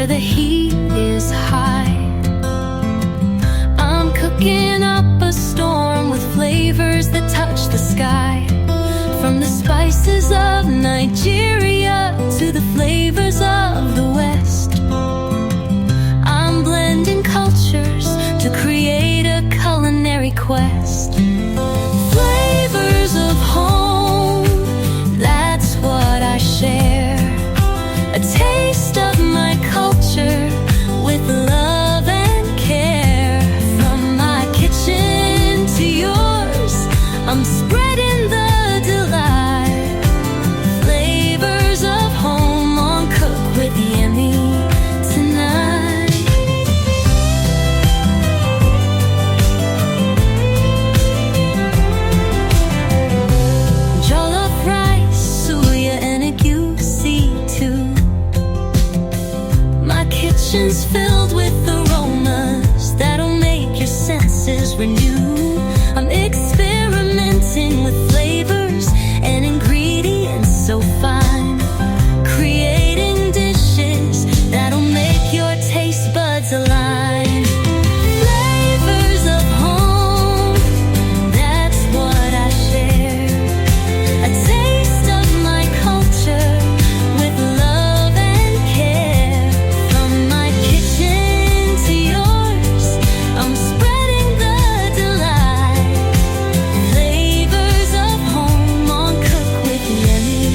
where the heat is high. I'm cooking up a storm with flavors that touch the sky. From the spices of Nigeria to the flavors of the West, I'm blending cultures to create a culinary quest. Flavors of home, that's what I share. A taste of my culture with love and care. From my kitchen to yours, I'm spreading the delight. Flavors of home on Cook with Yemi tonight. Jollof rice, suya and egusi too. My kitchen's filled with aromas that'll make your senses renew. I'm experimenting with flavors and ingredients so fine, creating dishes that'll make your taste buds align. Flavors of home, that's what I share. A taste of my culture with love and care. From my kitchen to yours, I'm spreading the delight. Flavors of home on Cook with Yemi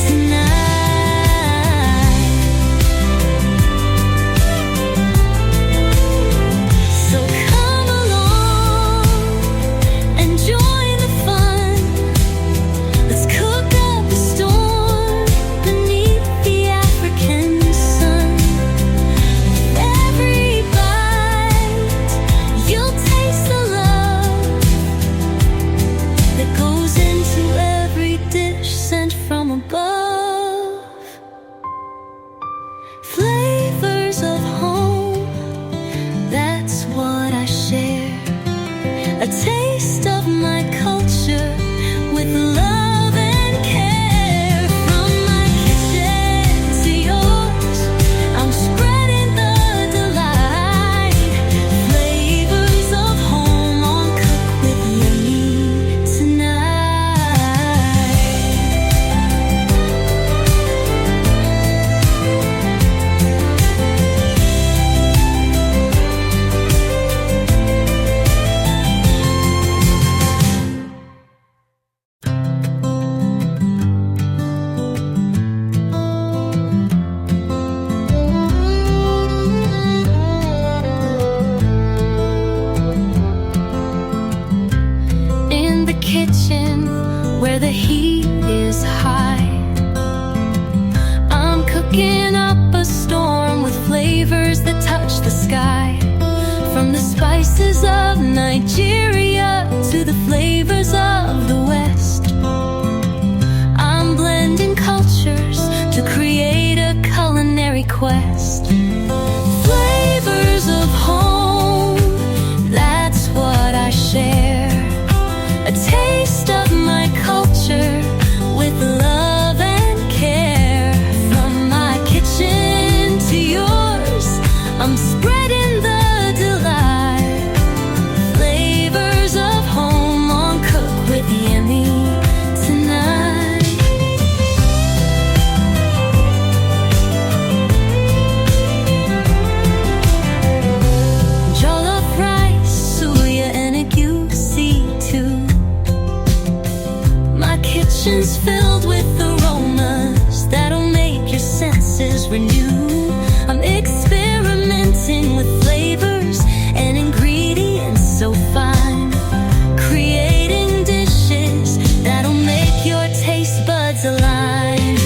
tonight. So come along and join the fun. Let's cook up a storm beneath the African sun. Every bite, you'll taste the love that goes into every dish sent from above. Flavors of home, that's what I share. A taste of my culture with love and care. From my kitchen to yours, I'm spreading the delight. Flavors of home on Cook with Yemi tonight. In the kitchen where the heat is high, I'm cooking up a storm with flavors that touch the sky. From the spices of Nigeria to the flavors of the West, I'm blending cultures to create a culinary quest. Flavors of home, that's what I share. A taste of my culture with love and care. From my kitchen to yours, I'm spreading the delight. Flavors of home on Cook with Yemi tonight. Jollof rice, suya and egusi too. My kitchen's filled with aromas that'll make your senses renew. I'm experimenting with flavors and ingredients so fine, creating dishes that'll make your taste buds align.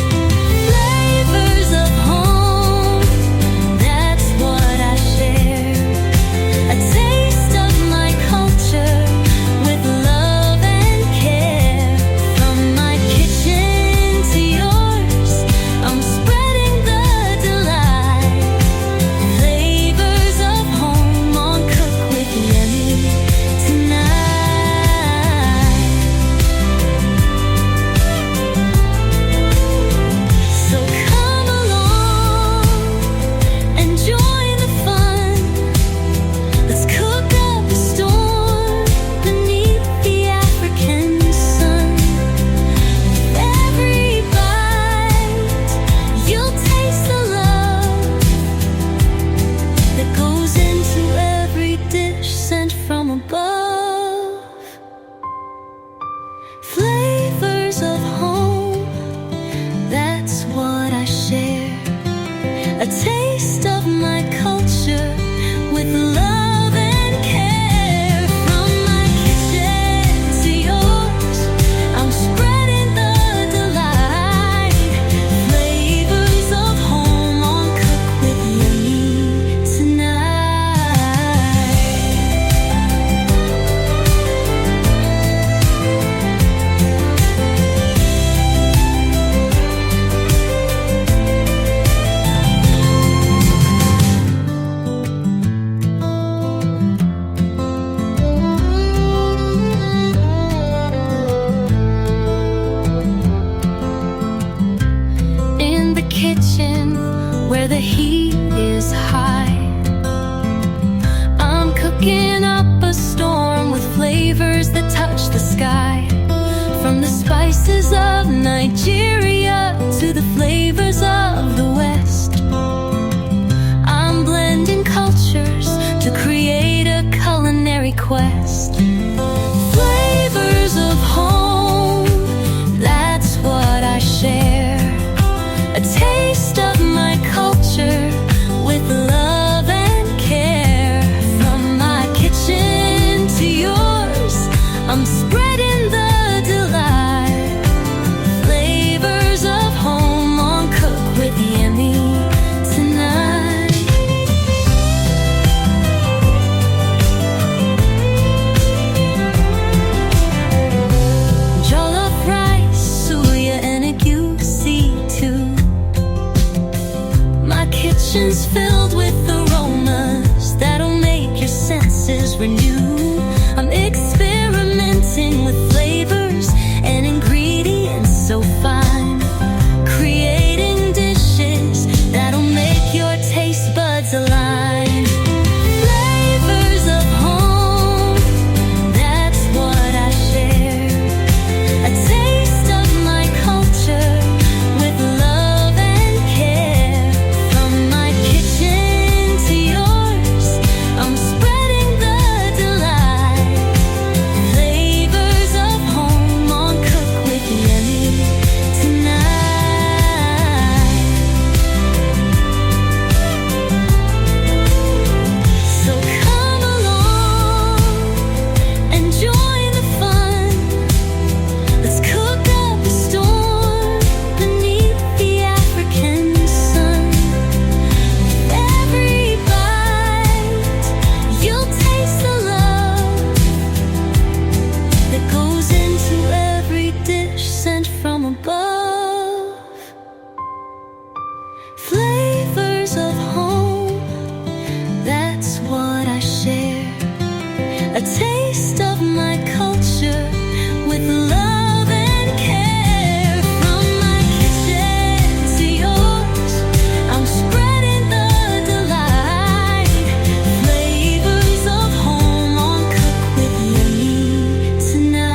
Flavors of home, that's what I share. A taste of my culture with love and care. From my kitchen to yours, I'm spreading the delight. where the heat is high. I'm cooking up a storm with flavors that touch the sky. From the spices of Nigeria to the flavors of the West, I'm blending cultures to create a culinary quest. Flavors of home, that's what I share. A taste of my culture with love and care. From my kitchen to yours, I'm spreading the delight. Flavors of home on Cook with Yemi tonight. Jollof rice, suya and egusi too. My kitchen's filled with aromas that'll make your senses renew. I'm experimenting with flavors and ingredients so fine, creating dishes that'll make your taste buds align. Flavors of home, that's what I share. A taste of my culture with love and care. From my kitchen to yours, I'm spreading the delight. Flavors of home on Cook with Yemi tonight. So come along and join the fun. Let's cook up a storm beneath the African sun. Every bite, you'll taste the love that goes into every dish sent from above. Flavors of home, that's what I share. A taste of my culture with love and care. From my kitchen to yours, I'm spreading the delight. Flavors of home on Cook with Yemi tonight.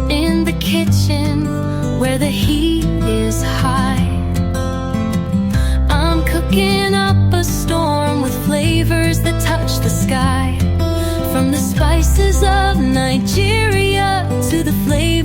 In the kitchen where the heat is high, I'm cooking up a storm with flavors that touch the sky. From the spices of Nigeria to the flavors